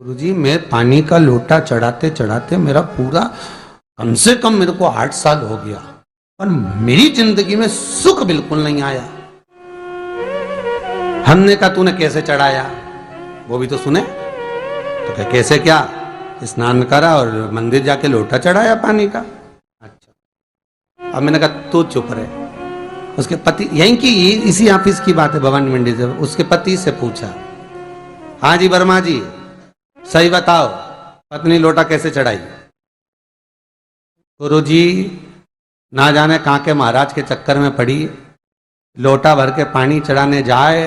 गुरुजी मैं पानी का लोटा चढ़ाते चढ़ाते मेरा पूरा कम से कम मेरे को 8 साल हो गया, पर मेरी जिंदगी में सुख बिल्कुल नहीं आया। हमने कहा तूने कैसे चढ़ाया, वो भी तो सुने। तो क्या कैसे, क्या स्नान करा और मंदिर जाके लोटा चढ़ाया पानी का। अच्छा, अब मैंने कहा तू चुप रहे। उसके पति, यहीं की इसी ऑफिस की बात है, भवानी मंडी से, उसके पति से पूछा, हाँ जी वर्मा जी सही बताओ पत्नी लोटा कैसे चढ़ाई। गुरुजी ना जाने कहां के महाराज के चक्कर में पड़ी, लोटा भर के पानी चढ़ाने जाए,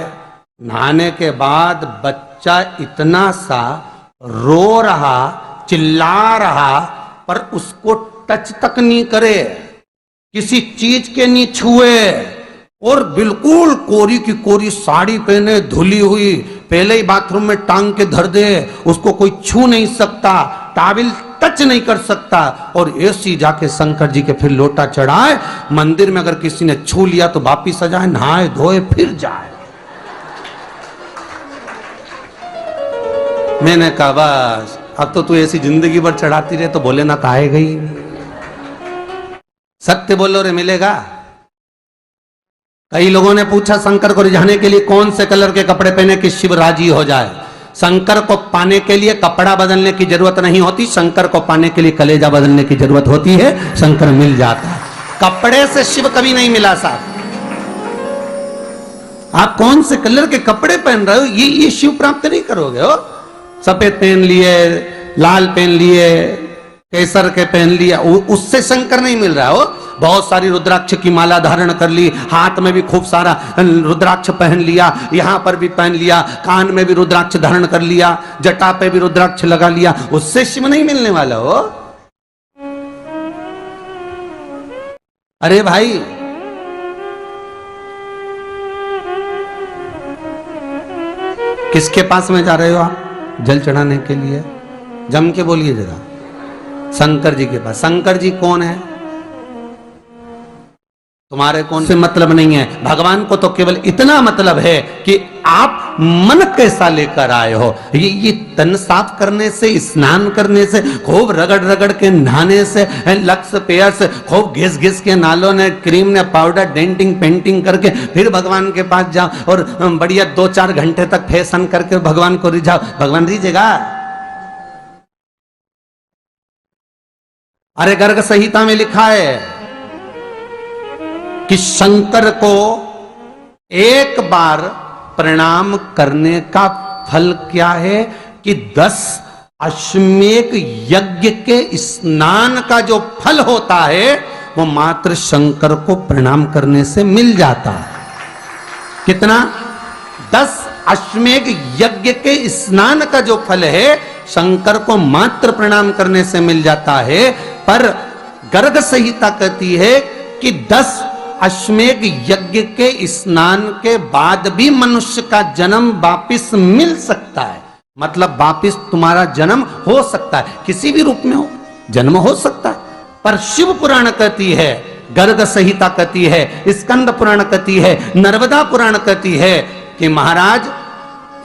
नहाने के बाद बच्चा इतना सा रो रहा, चिल्ला रहा, पर उसको टच तक नहीं करे, किसी चीज के नहीं छुए, और बिल्कुल कोरी की कोरी साड़ी पहने, धुली हुई, पहले ही बाथरूम में टांग के धर दे, उसको कोई छू नहीं सकता, टाविल टच नहीं कर सकता, और ऐसी जाके शंकर जी के फिर लोटा चढ़ाए। मंदिर में अगर किसी ने छू लिया तो वापिस आ जाए, नहाए धोए फिर जाए। मैंने कहा बस अब तो तू ऐसी जिंदगी भर चढ़ाती रहे तो भोलेनाथ आएगा ही। सत्य बोलो रे मिलेगा। कई लोगों ने पूछा शंकर को रिझाने के लिए कौन से कलर के कपड़े पहने कि शिव राजी हो जाए। शंकर को पाने के लिए कपड़ा बदलने की जरूरत नहीं होती, शंकर को पाने के लिए कलेजा बदलने की जरूरत होती है, शंकर मिल जाता है। कपड़े से शिव कभी नहीं मिला साहब। आप कौन से कलर के कपड़े पहन रहे हो, ये शिव प्राप्त नहीं करोगे हो। सफेद पहन लिए, लाल पहन लिए, केसर के पहन लिया, उससे शंकर नहीं मिल रहा हो। बहुत सारी रुद्राक्ष की माला धारण कर ली, हाथ में भी खूब सारा रुद्राक्ष पहन लिया, यहां पर भी पहन लिया, कान में भी रुद्राक्ष धारण कर लिया, जटा पे भी रुद्राक्ष लगा लिया, उससे शिव नहीं मिलने वाला हो। अरे भाई किसके पास में जा रहे हो आप जल चढ़ाने के लिए? जम के बोलिए जरा। शंकर जी के पास। शंकर जी कौन है? तुम्हारे कौन से मतलब नहीं है। भगवान को तो केवल इतना मतलब है कि आप मन कैसा लेकर आए हो। ये तन साफ करने से, स्नान करने से, खूब रगड़ रगड़ के नहाने से, लक्स पेयर से, खूब घिस घिस के नालों ने, क्रीम ने, पाउडर, डेंटिंग पेंटिंग करके फिर भगवान के पास जाओ और बढ़िया 2-4 घंटे तक फैशन करके भगवान को रिझाओ, भगवान रिझेगा? अरे गर्ग संहिता में लिखा है कि शंकर को एक बार प्रणाम करने का फल क्या है कि 10 अश्वमेध यज्ञ के स्नान का जो फल होता है वो मात्र शंकर को प्रणाम करने से मिल जाता है। कितना? 10 अश्वमेध यज्ञ के स्नान का जो फल है शंकर को मात्र प्रणाम करने से मिल जाता है। पर गर्ग संहिता कहती है कि 10 अश्वमेध यज्ञ के स्नान के बाद भी मनुष्य का जन्म वापिस मिल सकता है। मतलब वापिस तुम्हारा जन्म हो सकता है, किसी भी रूप में हो जन्म हो सकता है। पर शिव पुराण कहती है, गर्ग संहिता कहती है, स्कंद पुराण कहती है, नर्मदा पुराण कहती है कि महाराज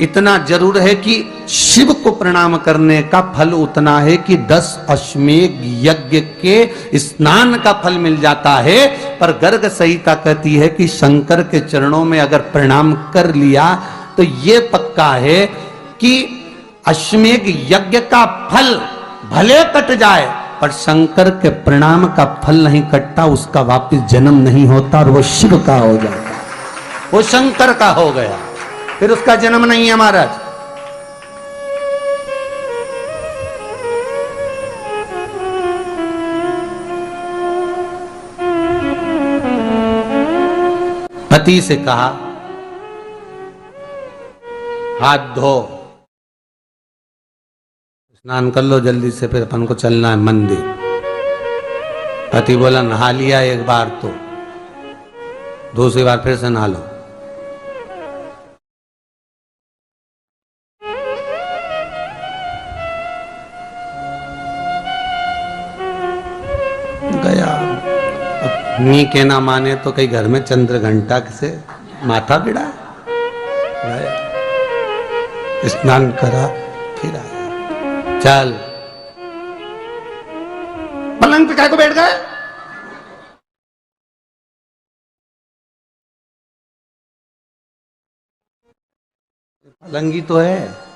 इतना जरूर है कि शिव को प्रणाम करने का फल उतना है कि 10 अश्वमेध यज्ञ के स्नान का फल मिल जाता है। पर गर्ग संहिता कहती है कि शंकर के चरणों में अगर प्रणाम कर लिया तो ये पक्का है कि अश्वमेध यज्ञ का फल भले कट जाए पर शंकर के प्रणाम का फल नहीं कटता, उसका वापिस जन्म नहीं होता और वो शिव का हो जाता, वो शंकर का हो गया, फिर उसका जन्म नहीं है महाराज। पति से कहा हाथ धो, स्नान कर लो जल्दी से, फिर अपन को चलना है मंदिर। पति बोला नहा लिया एक बार तो दूसरी बार फिर से नहा लो। गया। अपनी के ना माने तो कई घर में चंद्र घंटा से माथा भिड़ा, स्नान करा फिर आया। चल। पलंग पे काय को बैठ गए? पलंगी तो है।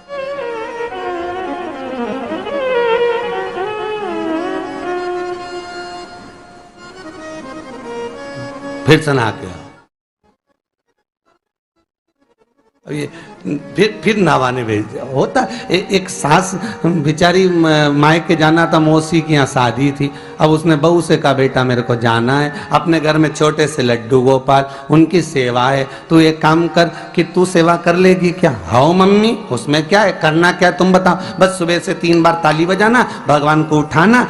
फिर सना के अब ये फिर नहवाने भेज दिया। होता एक सास बेचारी मायके जाना था, मौसी की यहाँ शादी थी। अब उसने बहू से कहा बेटा मेरे को जाना है, अपने घर में छोटे से लड्डू गोपाल, उनकी सेवा है, तू एक काम कर कि तू सेवा कर लेगी क्या? हाँ मम्मी, उसमें क्या है, करना क्या है तुम बताओ। बस सुबह से 3 बार ताली बजाना, भगवान को उठाना,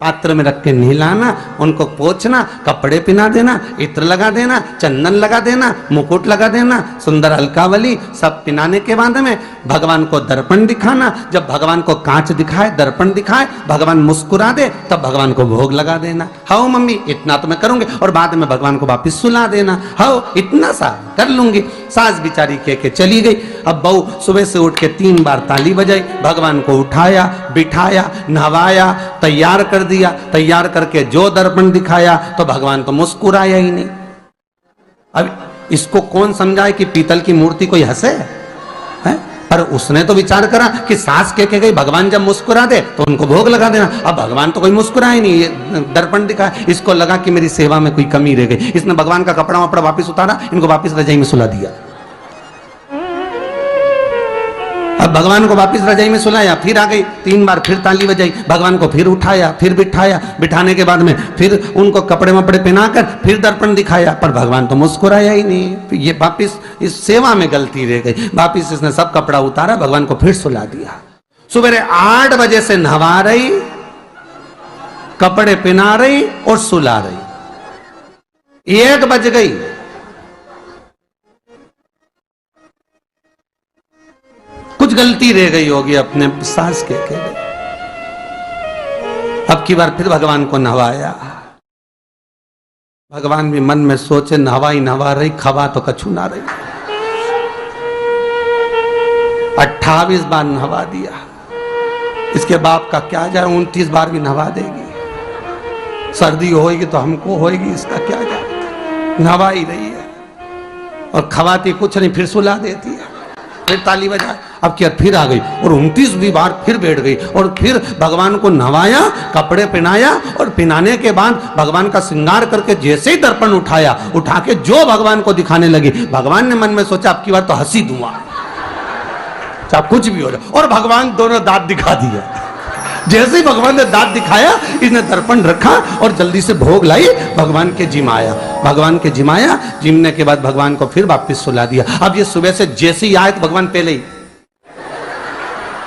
पात्र में रख के नहलाना, उनको पोंछना, कपड़े पहना देना, इत्र लगा देना, चंदन लगा देना, मुकुट लगा देना, सुंदर अलकावली सब पिनाने के बाद में भगवान को दर्पण दिखाना। जब भगवान को कांच दिखाए, दर्पण दिखाए, भगवान मुस्कुरा दे, तब भगवान को भोग लगा देना। हाँ मम्मी इतना तो मैं करूंगी, और बाद में भगवान को वापिस सुला देना। हाँ इतना सा कर लूंगी। सास बिचारी कह के चली गई। अब बहू सुबह से उठ के 3 बार ताली बजाई, भगवान को उठाया, बिठाया, नहवाया, तैयार कर दिया। तैयार करके जो दर्पण दिखाया तो भगवान तो मुस्कुराया ही नहीं। अब इसको कौन समझाए कि पीतल की मूर्ति कोई हंसे है? पर उसने तो विचार करा कि सास कह के गई भगवान जब मुस्कुरा दे तो उनको भोग लगा देना। अब भगवान तो कोई मुस्कुराए नहीं, ये दर्पण दिखाया। इसको लगा कि मेरी सेवा में कोई कमी रह गई। इसने भगवान का कपड़ा वपड़ा वापिस उतारा, इनको वापिस रजाई में सुला दिया। अब भगवान को वापिस रजाई में सुलाया, फिर आ गई, 3 बार फिर ताली बजाई, भगवान को फिर उठाया, फिर बिठाया, बिठाने के बाद में फिर उनको कपड़े वपड़े पहनाकर फिर दर्पण दिखाया, पर भगवान तो मुस्कुराया ही नहीं। ये वापिस इस सेवा में गलती रह गई। वापिस इसने सब कपड़ा उतारा, भगवान को फिर सुला दिया। सुबह 8 बजे से नहवा रही, कपड़े पहना रही और सुला रही। 1 बज गई। कुछ गलती रह गई होगी अपने सास के गई। अब की बार फिर भगवान को नहवाया। भगवान भी मन में सोचे नहवाई नहवा रही, खवा तो कछु ना रही। 28 बार नहवा दिया। इसके बाप का क्या जाए, 29 बार भी नहवा देगी। सर्दी होगी तो हमको होगी, इसका क्या जाए। नहवा ही रही है और खवाती कुछ नहीं, फिर सुला देती है, फिर ताली बजा। अब क्या फिर आ गई और 29 बार फिर बैठ गई और फिर भगवान को नहवाया, कपड़े पहनाया, और पहनाने के बाद भगवान का श्रृंगार करके जैसे ही दर्पण उठाया, उठा के जो भगवान को दिखाने लगी, भगवान ने मन में सोचा अब की बार तो हंसी दूंगा, चाहे कुछ भी हो जाए। और भगवान दोनों दांत दिखा दिए। जैसे ही भगवान ने दांत दिखाया, इसने दर्पण रखा और जल्दी से भोग लाई, भगवान के जिमाया। भगवान के जिमाया, जिमने के बाद भगवान को फिर वापस सुला दिया। अब ये सुबह से जैसे ही आए तो भगवान पहले ही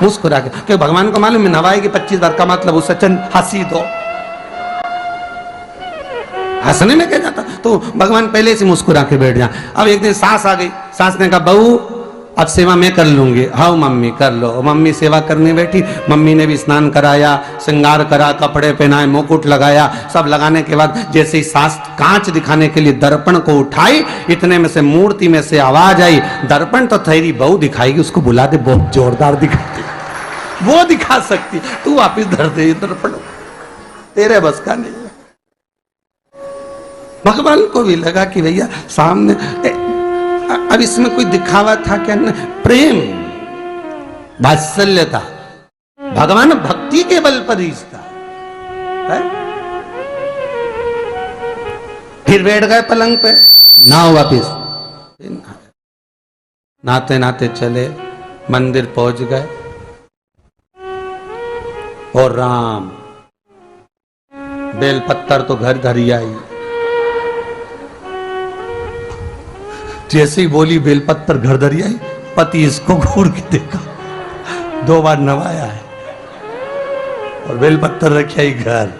मुस्कुरा के, क्योंकि भगवान को मालूम है नहवाएगी 25 बार का मतलब उससे चंद हंसी दो, हंसने में क्या जाता, तो भगवान पहले से मुस्कुरा के बैठ जाए। अब एक दिन सास आ गई। सास ने कहा बहू अब सेवा मैं कर लूंगी। हाँ मम्मी कर लो। मम्मी सेवा करने बैठी। मम्मी ने भी स्नान कराया, श्रृंगार करा, कपड़े पहनाए, मुकुट लगाया। सब लगाने के बाद जैसे ही सास कांच दिखाने के लिए दर्पण को उठाई, इतने में से मूर्ति में से आवाज आई, दर्पण तो तेरी बहू दिखाएगी, उसको बुला दे, बहुत जोरदार दिखाती, वो दिखा सकती, तू वापिस धर दे दर्पण, तेरे बस का नहीं। भगवान को भी लगा कि भैया सामने, अब इसमें कोई दिखावा था क्या? प्रेम, वात्सल्य था। भगवान भक्ति के बल पर रिश्ता है। फिर बैठ गए पलंग पे, नाव वापिस, नाते नाते चले मंदिर पहुंच गए। और राम बेलपत्तर तो घर धरी आई। जैसे ही बोली बेलपत्तर घर धरी आई, पति इसको घूर के देखा, 2 बार नवाया है और बेलपत्तर रखी आई घर।